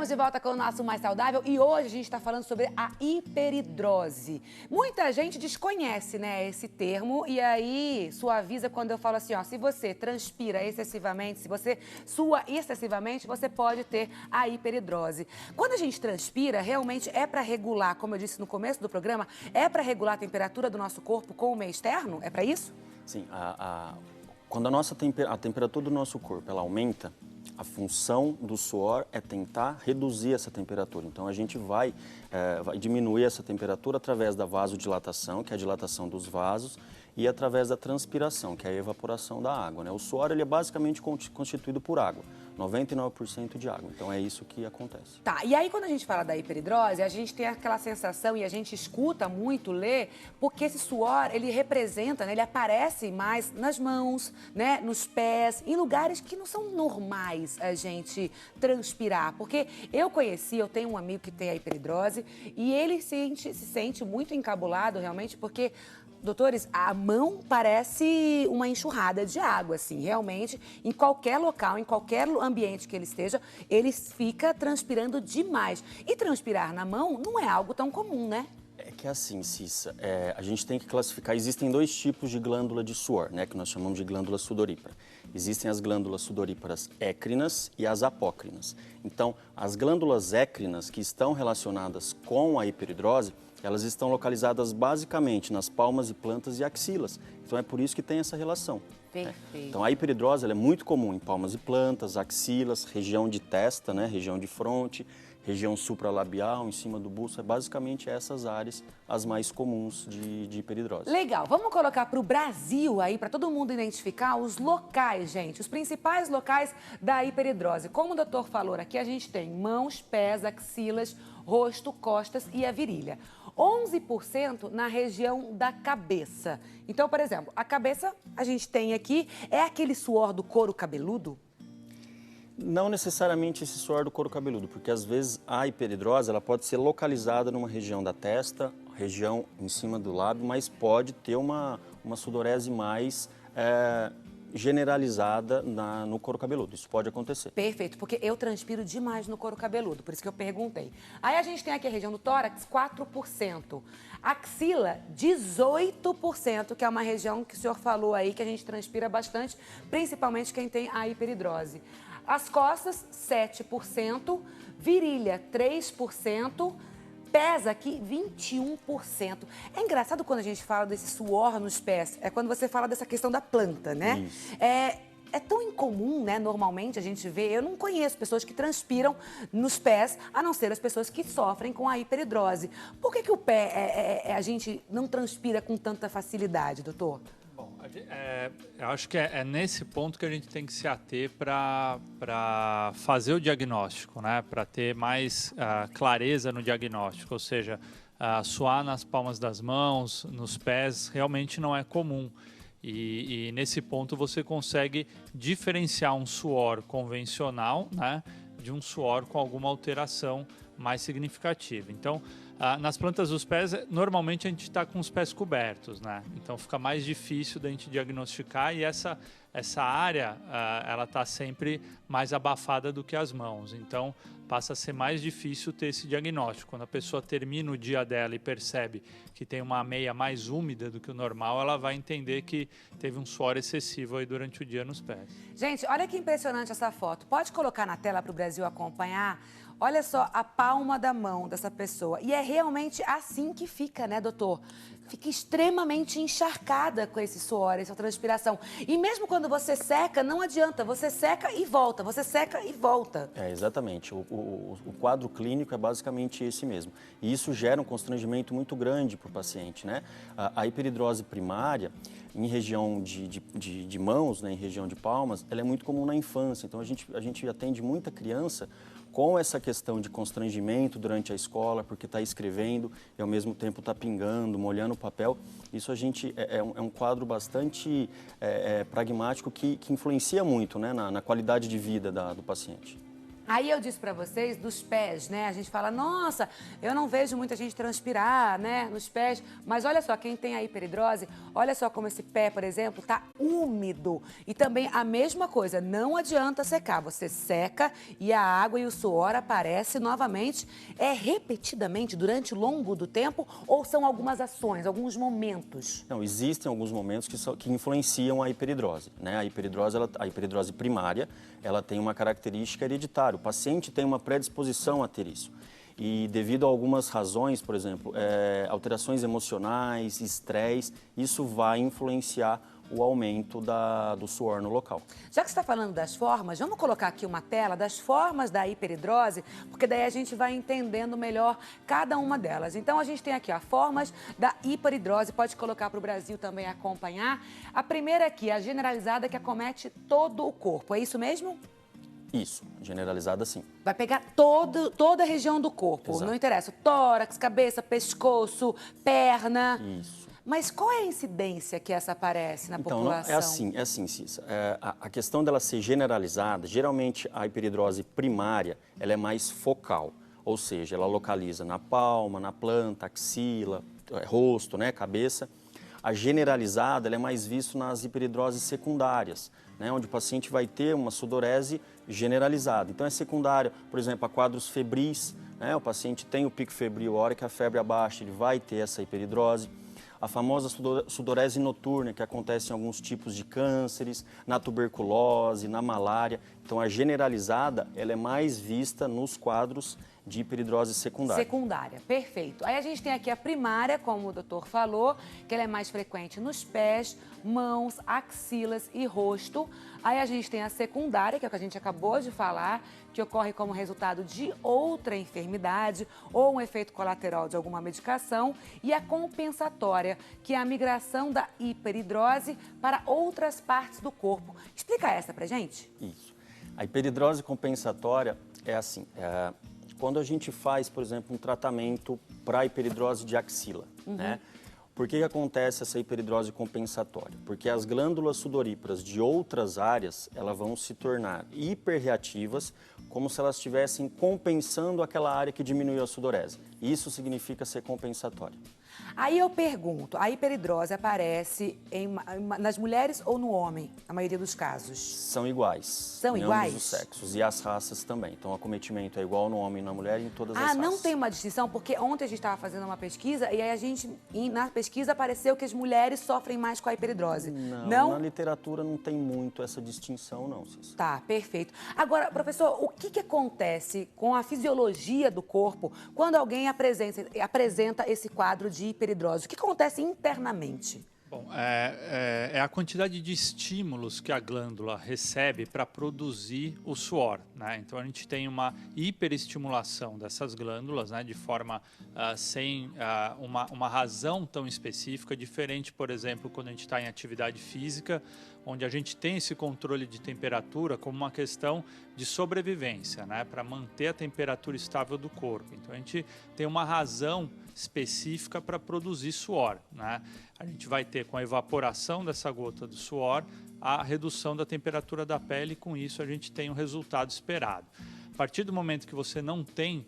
Estamos de volta com o nosso Mais Saudável e hoje a gente está falando sobre a hiperidrose. Muita gente desconhece, né, esse termo e aí suaviza quando eu falo assim, ó, se você transpira excessivamente, se você sua excessivamente, você pode ter a hiperidrose. Quando a gente transpira, realmente é para regular, como eu disse no começo do programa, é para regular a temperatura do nosso corpo com o meio externo? É para isso? Sim, quando a temperatura do nosso corpo ela aumenta, a função do suor é tentar reduzir essa temperatura. Então, a gente vai diminuir essa temperatura através da vasodilatação, que é a dilatação dos vasos, e através da transpiração, que é a evaporação da água, né? O suor ele é basicamente constituído por água, 99% de água. Então, é isso que acontece. Tá, e aí quando a gente fala da hiperidrose, a gente tem aquela sensação e a gente escuta muito, lê, porque esse suor, ele representa, né, ele aparece mais nas mãos, né, nos pés, em lugares que não são normais a gente transpirar. Porque eu tenho um amigo que tem a hiperidrose e ele se sente muito encabulado realmente porque... Doutores, a mão parece uma enxurrada de água, assim, realmente, em qualquer local, em qualquer ambiente que ele esteja, ele fica transpirando demais. E transpirar na mão não é algo tão comum, né? É que assim, Cissa, a gente tem que classificar, existem dois tipos de glândula de suor, né, que nós chamamos de glândula sudorípara. Existem as glândulas sudoríparas écrinas e as apócrinas. Então, as glândulas écrinas que estão relacionadas com a hiperidrose, elas estão localizadas basicamente nas palmas e plantas e axilas. Então, é por isso que tem essa relação. Perfeito. Então, a hiperidrose ela é muito comum em palmas e plantas, axilas, região de testa, né, região de fronte, região supralabial, em cima do busto. É basicamente essas áreas as mais comuns de hiperidrose. Legal. Vamos colocar para o Brasil aí, para todo mundo identificar os locais, gente. Os principais locais da hiperidrose. Como o doutor falou aqui, a gente tem mãos, pés, axilas, rosto, costas e a virilha. 11% na região da cabeça. Então, por exemplo, a cabeça a gente tem aqui, é aquele suor do couro cabeludo? Não necessariamente esse suor do couro cabeludo, porque às vezes a hiperidrose ela pode ser localizada numa região da testa, região em cima do lábio, mas pode ter uma sudorese mais generalizada no couro cabeludo. Isso pode acontecer. Perfeito, porque eu transpiro demais no couro cabeludo, por isso que eu perguntei. Aí a gente tem aqui a região do tórax, 4%. Axila, 18%, que é uma região que o senhor falou aí, que a gente transpira bastante, principalmente quem tem a hiperidrose. As costas, 7%, virilha, 3%, pés aqui, 21%. É engraçado quando a gente fala desse suor nos pés, é quando você fala dessa questão da planta, né? Isso. É tão incomum, né, normalmente a gente vê, eu não conheço pessoas que transpiram nos pés, a não ser as pessoas que sofrem com a hiperidrose. Por que o pé, a gente não transpira com tanta facilidade, doutor? Bom, eu acho que é nesse ponto que a gente tem que se ater para fazer o diagnóstico, né? Para ter mais clareza no diagnóstico, ou seja, suar nas palmas das mãos, nos pés, realmente não é comum. E nesse ponto você consegue diferenciar um suor convencional, né, de um suor com alguma alteração mais significativa. Então, nas plantas dos pés, normalmente a gente está com os pés cobertos, né? Então fica mais difícil da gente diagnosticar e essa área, ela está sempre mais abafada do que as mãos. Então passa a ser mais difícil ter esse diagnóstico. Quando a pessoa termina o dia dela e percebe que tem uma meia mais úmida do que o normal, ela vai entender que teve um suor excessivo aí durante o dia nos pés. Gente, olha que impressionante essa foto. Pode colocar na tela para o Brasil acompanhar? Olha só a palma da mão dessa pessoa. E é realmente assim que fica, né, doutor? Fica extremamente encharcada com esse suor, essa transpiração. E mesmo quando você seca, não adianta. Você seca e volta, você seca e volta. Exatamente. O quadro clínico é basicamente esse mesmo. E isso gera um constrangimento muito grande para o paciente, né? A hiperidrose primária, em região de mãos, né, em região de palmas, ela é muito comum na infância. Então, a gente atende muita criança com essa questão de constrangimento durante a escola, porque está escrevendo e ao mesmo tempo está pingando, molhando o papel. Isso é um quadro bastante pragmático que influencia muito, né, na qualidade de vida do paciente. Aí eu disse para vocês dos pés, né? A gente fala, nossa, eu não vejo muita gente transpirar, né, nos pés. Mas olha só, quem tem a hiperidrose, olha só como esse pé, por exemplo, tá úmido. E também a mesma coisa, não adianta secar. Você seca e a água e o suor aparece novamente. É repetidamente durante o longo do tempo ou são algumas ações, alguns momentos? Não, existem alguns momentos que influenciam a hiperidrose, né? A hiperidrose primária, ela tem uma característica hereditária. O paciente tem uma predisposição a ter isso. E devido a algumas razões, por exemplo, alterações emocionais, estresse, isso vai influenciar o aumento do suor no local. Já que você está falando das formas, vamos colocar aqui uma tela das formas da hiperidrose, porque daí a gente vai entendendo melhor cada uma delas. Então, a gente tem aqui, ó, formas da hiperidrose, pode colocar para o Brasil também acompanhar. A primeira aqui, a generalizada, que acomete todo o corpo, é isso mesmo? Isso, generalizada sim. Vai pegar toda a região do corpo, Exato. não interessa, tórax, cabeça, pescoço, perna. Isso. Mas qual é a incidência que essa aparece na população? É assim, Cissa. A questão dela ser generalizada, geralmente a hiperidrose primária, ela é mais focal, ou seja, ela localiza na palma, na planta, axila, rosto, né, cabeça. A generalizada, ela é mais vista nas hiperidroses secundárias, né, onde o paciente vai ter uma sudorese generalizada. Então é secundária, por exemplo, a quadros febris, né, o paciente tem o pico febril, a hora que a febre abaixa, ele vai ter essa hiperidrose. A famosa sudorese noturna, que acontece em alguns tipos de cânceres, na tuberculose, na malária. Então, a generalizada, ela é mais vista nos quadros de hiperidrose secundária. Secundária, perfeito. Aí a gente tem aqui a primária, como o doutor falou, que ela é mais frequente nos pés, mãos, axilas e rosto. Aí a gente tem a secundária, que é o que a gente acabou de falar, que ocorre como resultado de outra enfermidade ou um efeito colateral de alguma medicação. E a compensatória, que é a migração da hiperidrose para outras partes do corpo. Explica essa pra gente. Isso. A hiperidrose compensatória é assim, quando a gente faz, por exemplo, um tratamento para hiperidrose de axila, né? Por que acontece essa hiperidrose compensatória? Porque as glândulas sudoríparas de outras áreas, elas vão se tornar hiperreativas, como se elas estivessem compensando aquela área que diminuiu a sudorese. Isso significa ser compensatória. Aí eu pergunto, a hiperidrose aparece nas mulheres ou no homem, na maioria dos casos? São iguais. São em iguais? ambos os sexos e as raças também. Então, o acometimento é igual no homem e na mulher e em todas as raças. Não tem uma distinção? Porque ontem a gente estava fazendo uma pesquisa e aí na pesquisa apareceu que as mulheres sofrem mais com a hiperidrose. Não? Na literatura não tem muito essa distinção, não, Cícero. Tá, perfeito. Agora, professor, o que acontece com a fisiologia do corpo quando alguém apresenta esse quadro de hiperidrose? O que acontece internamente? Bom, é a quantidade de estímulos que a glândula recebe para produzir o suor, né? Então, a gente tem uma hiperestimulação dessas glândulas, né? De forma sem uma razão tão específica, diferente, por exemplo, quando a gente está em atividade física, onde a gente tem esse controle de temperatura como uma questão de sobrevivência, né? Para manter a temperatura estável do corpo. Então, a gente tem uma razão específica para produzir suor, né? A gente vai ter, com a evaporação dessa gota do suor, a redução da temperatura da pele e com isso a gente tem o resultado esperado. A partir do momento que você não tem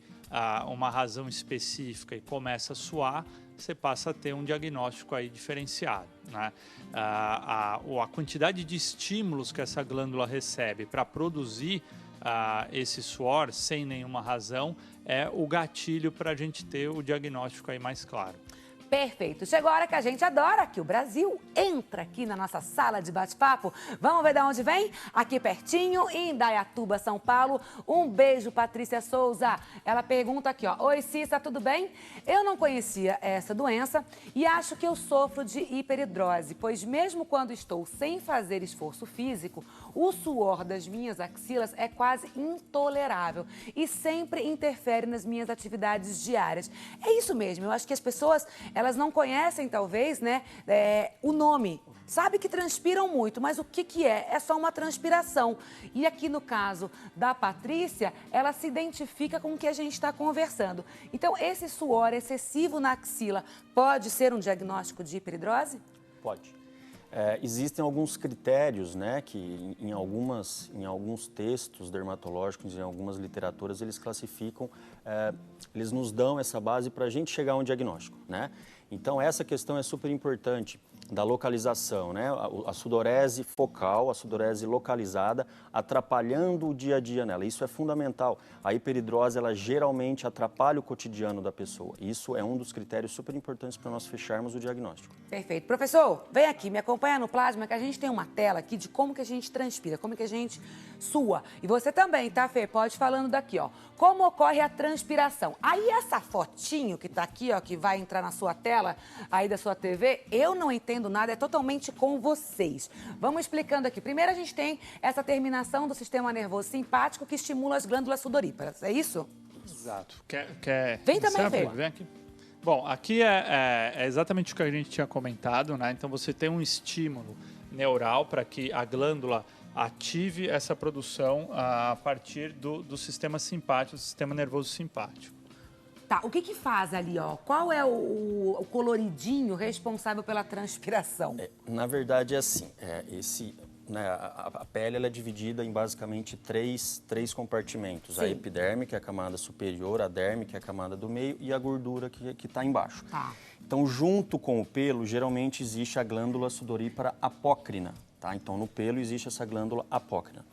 uma razão específica e começa a suar, você passa a ter um diagnóstico aí diferenciado, né? A quantidade de estímulos que essa glândula recebe para produzir esse suor sem nenhuma razão é o gatilho para a gente ter o diagnóstico aí mais claro. Perfeito. Chegou a hora que a gente adora, que o Brasil entra aqui na nossa sala de bate-papo. Vamos ver de onde vem? Aqui pertinho, em Indaiatuba, São Paulo. Um beijo, Patrícia Souza. Ela pergunta aqui, ó. Oi, Cissa, tudo bem? Eu não conhecia essa doença e acho que eu sofro de hiperidrose, pois mesmo quando estou sem fazer esforço físico, o suor das minhas axilas é quase intolerável e sempre interfere nas minhas atividades diárias. É isso mesmo, eu acho que as pessoas, elas não conhecem, talvez, né, o nome. Sabe que transpiram muito, mas o que é? É só uma transpiração. E aqui no caso da Patrícia, ela se identifica com o que a gente está conversando. Então, esse suor excessivo na axila pode ser um diagnóstico de hiperidrose? Pode. Existem alguns critérios, né, que em alguns textos dermatológicos, em algumas literaturas, eles classificam, eles nos dão essa base para a gente chegar a um diagnóstico, né? Então, essa questão é super importante da localização, né? A sudorese focal, a sudorese localizada, atrapalhando o dia a dia nela. Isso é fundamental. A hiperidrose, ela geralmente atrapalha o cotidiano da pessoa. Isso é um dos critérios super importantes para nós fecharmos o diagnóstico. Perfeito. Professor, vem aqui, me acompanha no plasma, que a gente tem uma tela aqui de como que a gente transpira, como que a gente sua. E você também, tá, Fê? Pode ir falando daqui, ó. Como ocorre a transpiração. Aí essa fotinho que tá aqui, ó, que vai entrar na sua tela, aí da sua TV, eu não entendo nada, é totalmente com vocês. Vamos explicando aqui. Primeiro a gente tem essa terminação do sistema nervoso simpático que estimula as glândulas sudoríparas, é isso? Exato. Vem também, Fê. Vem aqui. Bom, aqui é exatamente o que a gente tinha comentado, né? Então você tem um estímulo neural para que a glândula ative essa produção a partir do sistema simpático, do sistema nervoso simpático. Tá, o que faz ali, ó? Qual é o coloridinho responsável pela transpiração? Na verdade é assim, né, a pele ela é dividida em basicamente três compartimentos. Sim. A epiderme, que é a camada superior, a derme, que é a camada do meio, e a gordura, que está embaixo. Tá. Então, junto com o pelo, geralmente existe a glândula sudorípara apócrina. Tá? Então, no pelo existe essa glândula apócrina.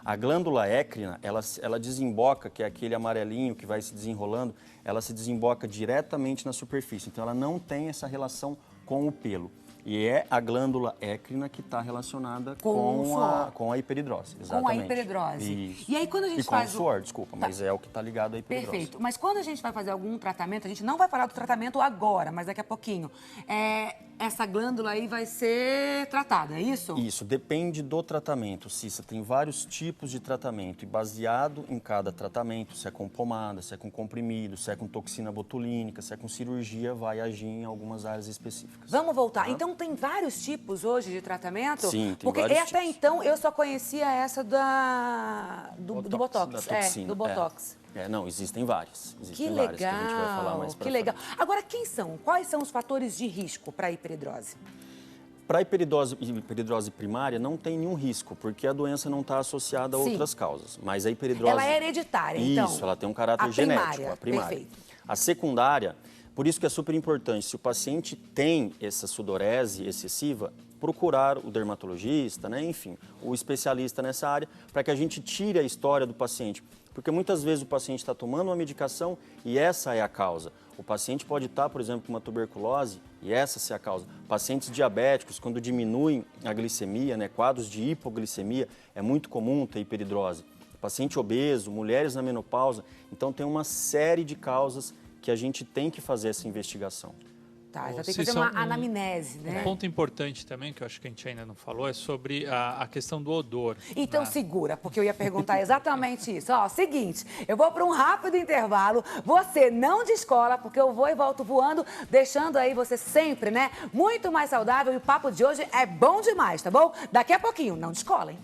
A glândula écrina, ela desemboca, que é aquele amarelinho que vai se desenrolando, ela se desemboca diretamente na superfície. Então, ela não tem essa relação com o pelo. E é a glândula écrina que está relacionada com a hiperidrose. Exatamente. Com a hiperidrose. Isso. E aí, quando a gente com o suor, desculpa, mas é o que está ligado à hiperidrose. Perfeito. Mas quando a gente vai fazer algum tratamento, a gente não vai falar do tratamento agora, mas daqui a pouquinho, essa glândula aí vai ser tratada, é isso? Isso, depende do tratamento, Cissa. Tem vários tipos de tratamento e baseado em cada tratamento, se é com pomada, se é com comprimido, se é com toxina botulínica, se é com cirurgia, vai agir em algumas áreas específicas. Vamos voltar. Tá? Então, tem vários tipos hoje de tratamento? Sim, tem porque vários até tipos. Então, eu só conhecia essa do Botox. Da toxina, do Botox. Não, existem várias. Que legal, que a gente vai falar mais pra frente. Agora, quais são os fatores de risco para a hiperidrose? Para a hiperidrose primária, não tem nenhum risco, porque a doença não está associada a outras causas. Mas a hiperidrose... Ela é hereditária, então? Isso, ela tem um caráter genético, a primária. Perfeito. A secundária, por isso que é super importante, se o paciente tem essa sudorese excessiva, procurar o dermatologista, né, enfim, o especialista nessa área, para que a gente tire a história do paciente. Porque muitas vezes o paciente está tomando uma medicação e essa é a causa. O paciente pode estar, por exemplo, com uma tuberculose e essa ser a causa. Pacientes diabéticos, quando diminuem a glicemia, né, quadros de hipoglicemia, é muito comum ter hiperidrose. Paciente obeso, mulheres na menopausa. Então, tem uma série de causas que a gente tem que fazer essa investigação. Tá, já tem que fazer uma anamnese, né? Um ponto importante também, que eu acho que a gente ainda não falou, é sobre a questão do odor. Então segura, porque eu ia perguntar exatamente isso. Ó, seguinte, eu vou para um rápido intervalo, você não descola, porque eu vou e volto voando, deixando aí você sempre, né, muito mais saudável, e o papo de hoje é bom demais, tá bom? Daqui a pouquinho, não descolem.